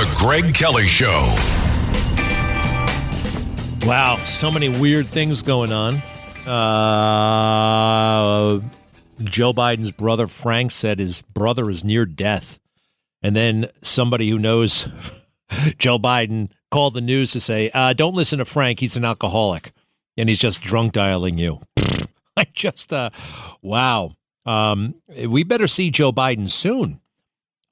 The Greg Kelly Show. Wow, so many weird things going on. Joe Biden's brother Frank said his brother is near death. And then somebody who knows Joe Biden called the news to say, don't listen to Frank. He's an alcoholic. And he's just drunk dialing you. I just, wow. We better see Joe Biden soon.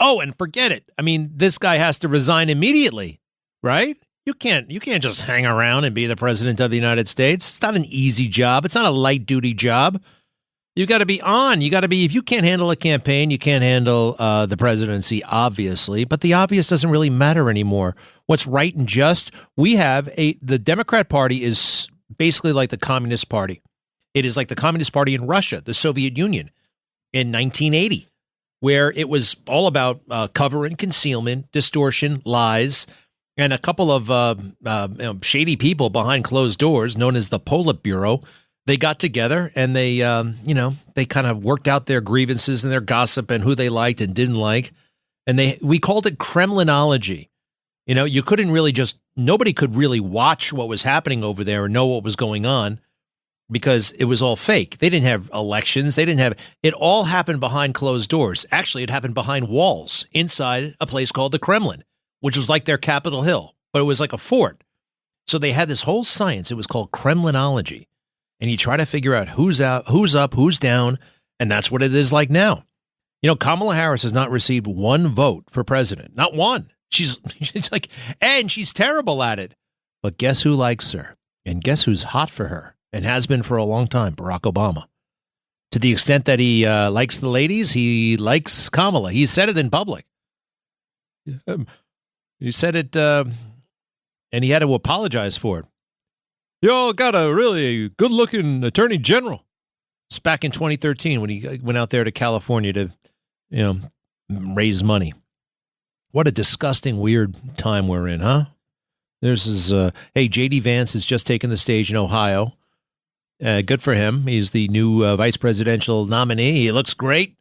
Oh, and forget it. I mean, this guy has to resign immediately, right? You can't just hang around and be the president of the United States. It's not an easy job. It's not a light duty job. You got to be on. You got to be, if you can't handle a campaign, you can't handle the presidency, obviously. But the obvious doesn't really matter anymore. What's right and just, we have the Democrat Party is basically like the Communist Party. It is like the Communist Party in Russia, the Soviet Union in 1980, where it was all about cover and concealment, distortion, lies, and a couple of shady people behind closed doors known as the Politburo. They got together and they, they kind of worked out their grievances and their gossip and who they liked and didn't like. And we called it Kremlinology. You know, you couldn't really nobody could really watch what was happening over there and know what was going on because it was all fake. They didn't have elections. It all happened behind closed doors. Actually, it happened behind walls inside a place called the Kremlin, which was like their Capitol Hill, but it was like a fort. So they had this whole science. It was called Kremlinology. And you try to figure out who's out, who's up, who's down, and that's what it is like now. You know, Kamala Harris has not received one vote for president. Not one. She's like, and she's terrible at it. But guess who likes her? And guess who's hot for her? And has been for a long time, Barack Obama. To the extent that he likes the ladies, he likes Kamala. He said it in public. He said it, and he had to apologize for it. Y'all got a really good-looking attorney general. It's back in 2013 when he went out there to California to, raise money. What a disgusting, weird time we're in, huh? There's his, J.D. Vance has just taken the stage in Ohio. Good for him. He's the new vice presidential nominee. He looks great.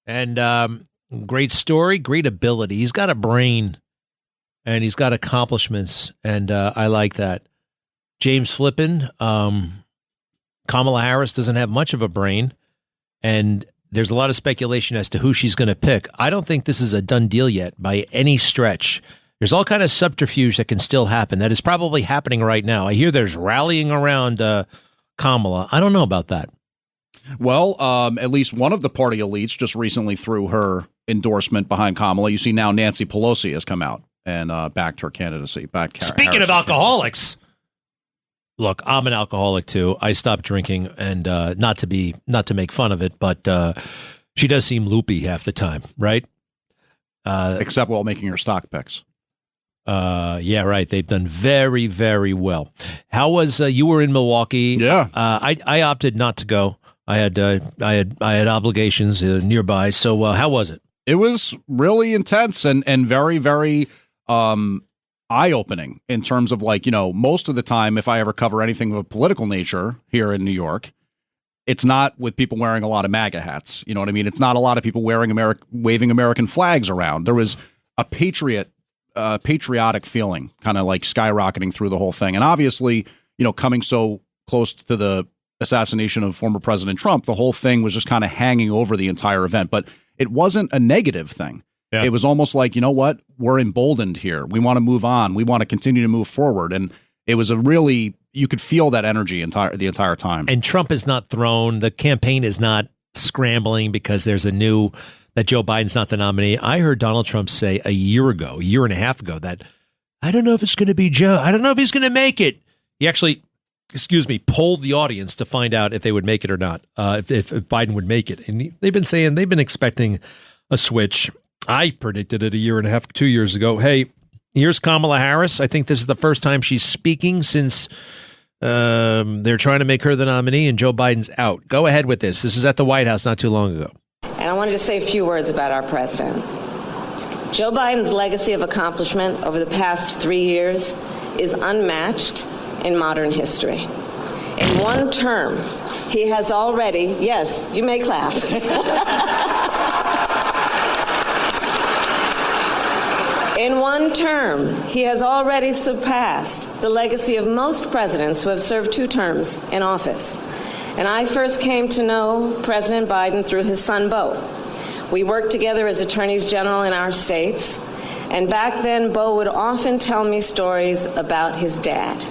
And great story, great ability. He's got a brain, and he's got accomplishments, and I like that. James Flipppin, Kamala Harris doesn't have much of a brain, and there's a lot of speculation as to who she's going to pick. I don't think this is a done deal yet by any stretch. There's all kind of subterfuge that can still happen. That is probably happening right now. I hear there's rallying around Kamala. I don't know about that. Well, at least one of the party elites just recently threw her endorsement behind Kamala. You see now Nancy Pelosi has come out and backed her candidacy. Speaking of alcoholics. Look, I'm an alcoholic too. I stopped drinking, and not to make fun of it, but she does seem loopy half the time, right? Except while making her stock picks. Yeah, right. They've done very, very well. How was you were in Milwaukee? Yeah, I opted not to go. I had obligations nearby. So how was it? It was really intense and very, very eye-opening in terms of most of the time, if I ever cover anything of a political nature here in New York, it's not with people wearing a lot of MAGA hats. You know what I mean? It's not a lot of people waving American flags around. There was a patriotic feeling kind of like skyrocketing through the whole thing. And obviously, coming so close to the assassination of former President Trump, the whole thing was just kind of hanging over the entire event. But it wasn't a negative thing. Yeah. It was almost like, you know what? We're emboldened here. We want to move on. We want to continue to move forward. And it was you could feel that energy the entire time. And Trump is not thrown. The campaign is not scrambling because there's that Joe Biden's not the nominee. I heard Donald Trump say a year and a half ago that I don't know if it's going to be Joe. I don't know if he's going to make it. He actually, polled the audience to find out if they would make it or not, if Biden would make it. And they've been expecting a switch. I predicted it a year and a half, 2 years ago. Hey, here's Kamala Harris. I think this is the first time she's speaking since they're trying to make her the nominee and Joe Biden's out. Go ahead with this. This is at the White House not too long ago. And I wanted to say a few words about our president. Joe Biden's legacy of accomplishment over the past 3 years is unmatched in modern history. In one term, he has already, yes, you may clap. In one term, he has already surpassed the legacy of most presidents who have served 2 terms in office. And I first came to know President Biden through his son, Beau. We worked together as attorneys general in our states, and back then, Beau would often tell me stories about his dad.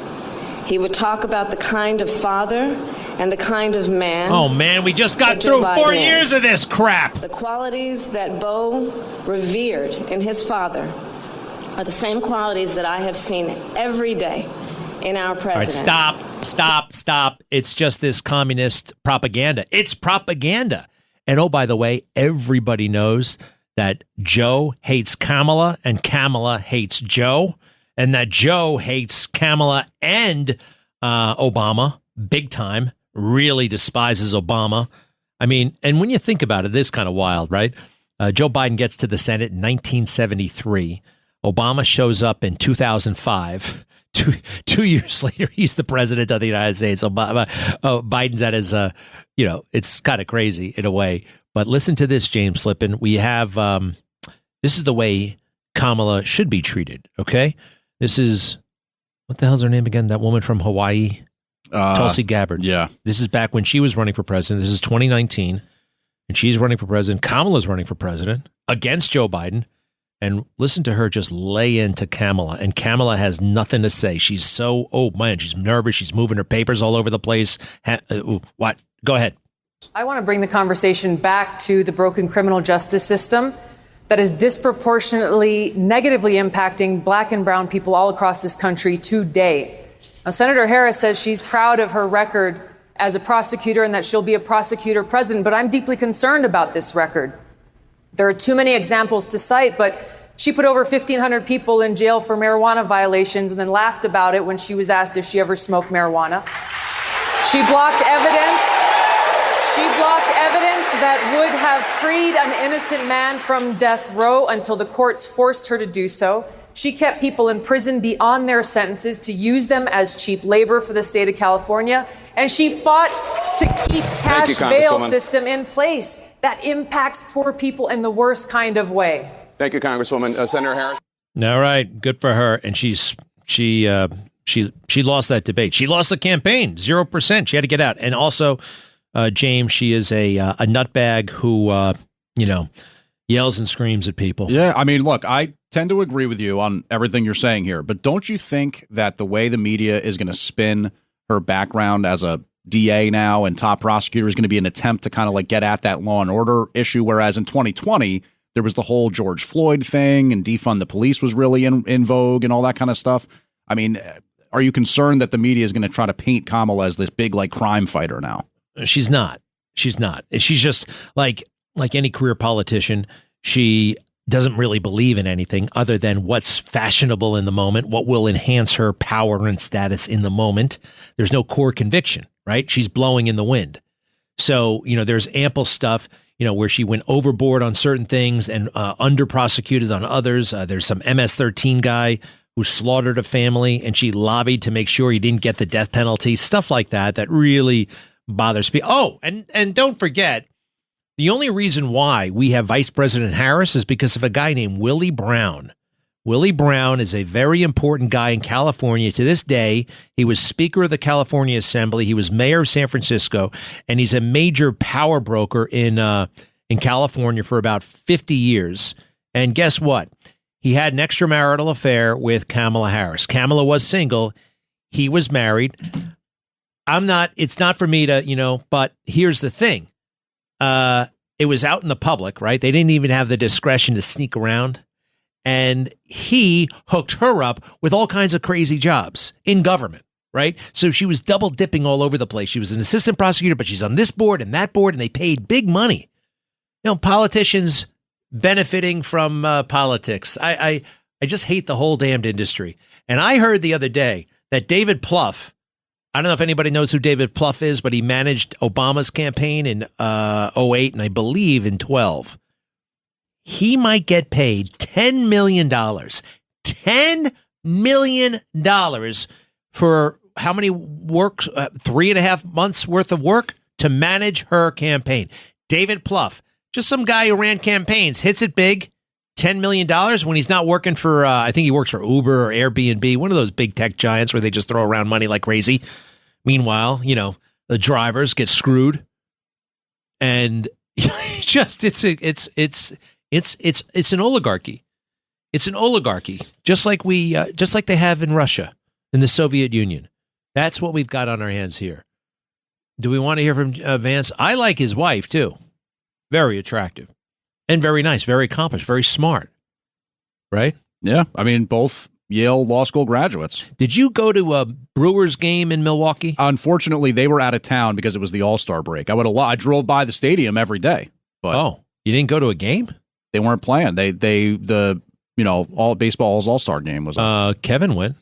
He would talk about the kind of father and the kind of man. Oh, man, we just got through 4 years of this crap. The qualities that Beau revered in his father are the same qualities that I have seen every day in our president. All right, stop. It's just this communist propaganda. It's propaganda. And oh, by the way, everybody knows that Joe hates Kamala and Kamala hates Joe, and that Joe hates Kamala and Obama big time, really despises Obama. I mean, and when you think about it, this is kind of wild, right? Joe Biden gets to the Senate in 1973. Obama shows up in 2005. Two years later, he's the president of the United States. Biden's at his, it's kind of crazy in a way. But listen to this, James Flipppin. We have, this is the way Kamala should be treated, okay? This is, what the hell's her name again? That woman from Hawaii? Tulsi Gabbard. Yeah. This is back when she was running for president. This is 2019. And she's running for president. Kamala's running for president against Joe Biden. And listen to her just lay into Kamala. And Kamala has nothing to say. She's so, oh, man, she's nervous. She's moving her papers all over the place. What? Go ahead. I want to bring the conversation back to the broken criminal justice system that is disproportionately negatively impacting black and brown people all across this country today. Now, Senator Harris says she's proud of her record as a prosecutor and that she'll be a prosecutor president, but I'm deeply concerned about this record. There are too many examples to cite, but she put over 1,500 people in jail for marijuana violations and then laughed about it when she was asked if she ever smoked marijuana. She blocked evidence. She blocked evidence that would have freed an innocent man from death row until the courts forced her to do so. She kept people in prison beyond their sentences to use them as cheap labor for the state of California. And she fought to keep cash bail system in place that impacts poor people in the worst kind of way. Thank you, Congresswoman. Senator Harris. All right. Good for her. And she lost that debate. She lost the campaign, 0%. She had to get out. And also, James, she is a nutbag who, yells and screams at people. Yeah, I mean, look, I tend to agree with you on everything you're saying here, but don't you think that the way the media is going to spin her background as a DA now and top prosecutor is going to be an attempt to kind of like get at that law and order issue, whereas in 2020, there was the whole George Floyd thing and defund the police was really in vogue and all that kind of stuff. I mean, are you concerned that the media is going to try to paint Kamala as this big like crime fighter now? She's not. She's just like any career politician. She doesn't really believe in anything other than what's fashionable in the moment, what will enhance her power and status in the moment. There's no core conviction, right? She's blowing in the wind. So, there's ample stuff, where she went overboard on certain things and under prosecuted on others. There's some MS-13 guy who slaughtered a family and she lobbied to make sure he didn't get the death penalty, stuff like that really bothers me. Oh, and don't forget, the only reason why we have Vice President Harris is because of a guy named Willie Brown. Willie Brown is a very important guy in California to this day. He was Speaker of the California Assembly. He was mayor of San Francisco, and he's a major power broker in California for about 50 years. And guess what? He had an extramarital affair with Kamala Harris. Kamala was single. He was married. It's not for me to, but here's the thing. It was out in the public, right? They didn't even have the discretion to sneak around. And he hooked her up with all kinds of crazy jobs in government, right? So she was double dipping all over the place. She was an assistant prosecutor, but she's on this board and that board, and they paid big money. Politicians benefiting from politics. I just hate the whole damned industry. And I heard the other day that David Plouffe, I don't know if anybody knows who David Plouffe is, but he managed Obama's campaign in 2008 and I believe in 2012. He might get paid $10 million. $10 million for how many work? 3.5 months worth of work to manage her campaign. David Plouffe, just some guy who ran campaigns, hits it big, $10 million when he's not working for, I think he works for Uber or Airbnb, one of those big tech giants where they just throw around money like crazy. Meanwhile, the drivers get screwed. And just, it's an oligarchy. It's an oligarchy, just like they have in Russia, in the Soviet Union. That's what we've got on our hands here. Do we want to hear from Vance? I like his wife, too. Very attractive and very nice, very accomplished, very smart. Right? Yeah. I mean, both Yale Law School graduates. Did you go to a Brewers game in Milwaukee? Unfortunately, they were out of town because it was the All-Star break. I drove by the stadium every day. But you didn't go to a game? They weren't playing. All baseball's All-Star game was on. Kevin went.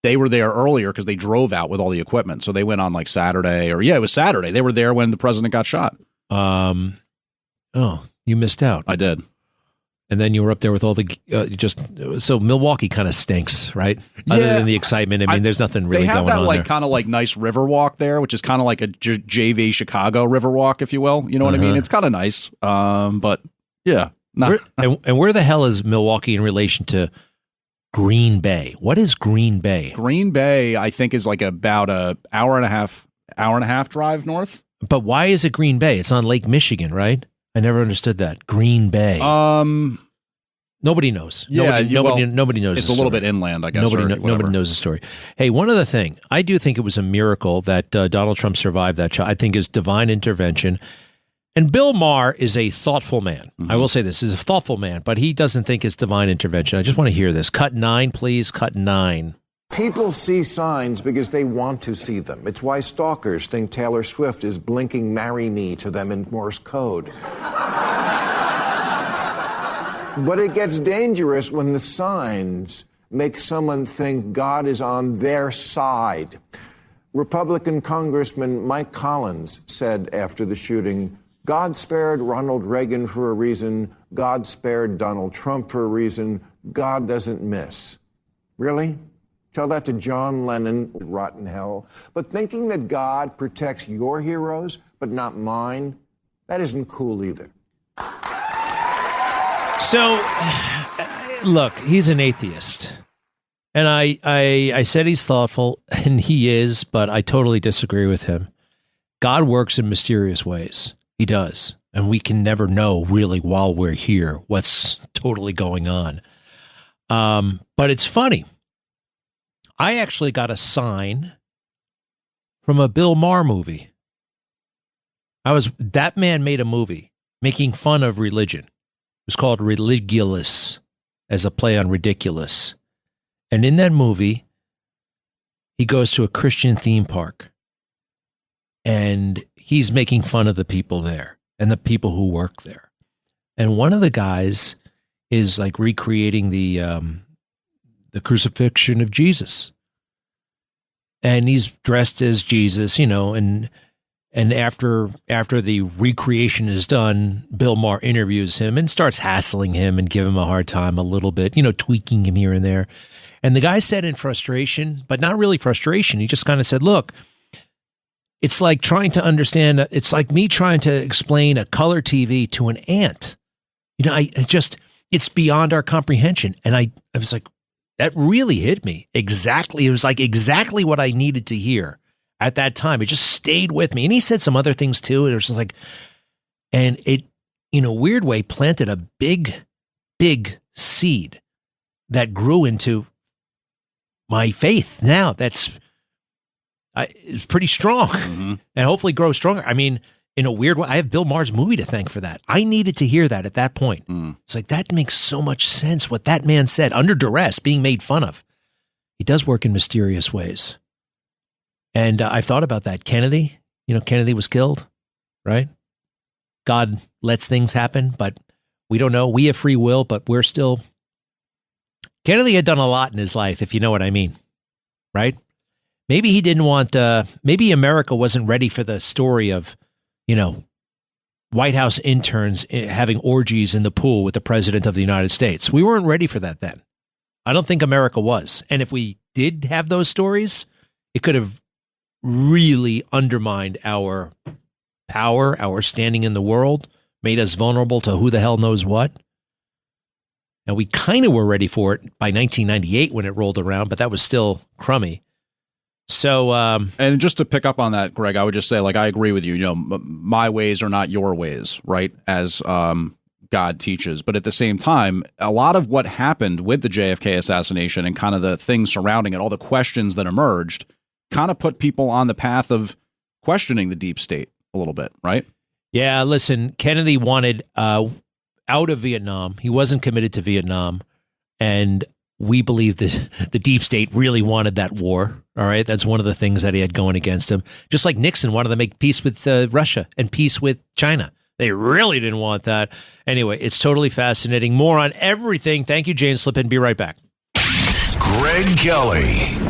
They were there earlier because they drove out with all the equipment. So they went on like Saturday it was Saturday. They were there when the president got shot. You missed out. I did. And then you were up there with all the so Milwaukee kind of stinks, right? Yeah, other than the excitement. I mean, there's nothing really going on there. They have that kind of nice river walk there, which is kind of like a JV Chicago river walk, if you will. You know what I mean? It's kind of nice. But yeah. And where the hell is Milwaukee in relation to Green Bay? What is Green Bay? Green Bay, I think, is like about a hour and a half drive north. But why is it Green Bay? It's on Lake Michigan, right? I never understood that. Green Bay. Nobody knows. Yeah, nobody knows. It's a little bit inland, I guess. Nobody knows the story. Hey, one other thing. I do think it was a miracle that Donald Trump survived that shot. I think is divine intervention. And Bill Maher is a thoughtful man. Mm-hmm. I will say this, is a thoughtful man, but he doesn't think it's divine intervention. I just want to hear this. Cut 9, please. Cut 9. People see signs because they want to see them. It's why stalkers think Taylor Swift is blinking "Marry Me" to them in Morse code. But it gets dangerous when the signs make someone think God is on their side. Republican Congressman Mike Collins said after the shooting, God spared Ronald Reagan for a reason. God spared Donald Trump for a reason. God doesn't miss. Really? Tell that to John Lennon, rotten hell. But thinking that God protects your heroes, but not mine, that isn't cool either. So, look, he's an atheist. And I said he's thoughtful, and he is, but I totally disagree with him. God works in mysterious ways. He does. And we can never know, really, while we're here, what's totally going on. But it's funny. I actually got a sign from a Bill Maher movie. That man made a movie making fun of religion. It was called Religulous, as a play on ridiculous. And in that movie, he goes to a Christian theme park. And he's making fun of the people there and the people who work there. And one of the guys is like recreating the crucifixion of Jesus. And he's dressed as Jesus, and after the recreation is done, Bill Maher interviews him and starts hassling him and give him a hard time a little bit, tweaking him here and there. And the guy said in frustration, but not really frustration, he just kind of said, look, it's like trying to understand, it's like me trying to explain a color TV to an ant. It's beyond our comprehension. And I was like, that really hit me. Exactly. It was like exactly what I needed to hear at that time. It just stayed with me. And he said some other things too. And it was just like, and it, in a weird way, planted a big, big seed that grew into my faith. Now it's pretty strong, mm-hmm. and hopefully grow stronger. I mean, in a weird way, I have Bill Maher's movie to thank for that. I needed to hear that at that point. It's like, that makes so much sense, what that man said, under duress, being made fun of. He does work in mysterious ways. And I've thought about that. Kennedy, Kennedy was killed, right? God lets things happen, but we don't know. We have free will, but we're still... Kennedy had done a lot in his life, if you know what I mean, right? Maybe he didn't want... maybe America wasn't ready for the story of, White House interns having orgies in the pool with the President of the United States. We weren't ready for that then. I don't think America was. And if we did have those stories, it could have really undermined our power, our standing in the world, made us vulnerable to who the hell knows what. And we kind of were ready for it by 1998 when it rolled around, but that was still crummy. So, and just to pick up on that, Greg, I would just say, like, I agree with you. You know, my ways are not your ways, right? As God teaches. But at the same time, a lot of what happened with the JFK assassination and kind of the things surrounding it, all the questions that emerged, kind of put people on the path of questioning the deep state a little bit, right? Yeah, listen, Kennedy wanted out of Vietnam. He wasn't committed to Vietnam. And we believe that the deep state really wanted that war. All right. That's one of the things that he had going against him. Just like Nixon wanted to make peace with Russia and peace with China. They really didn't want that. Anyway, it's totally fascinating. More on everything. Thank you, James Flipppin. Be right back. Greg Kelly.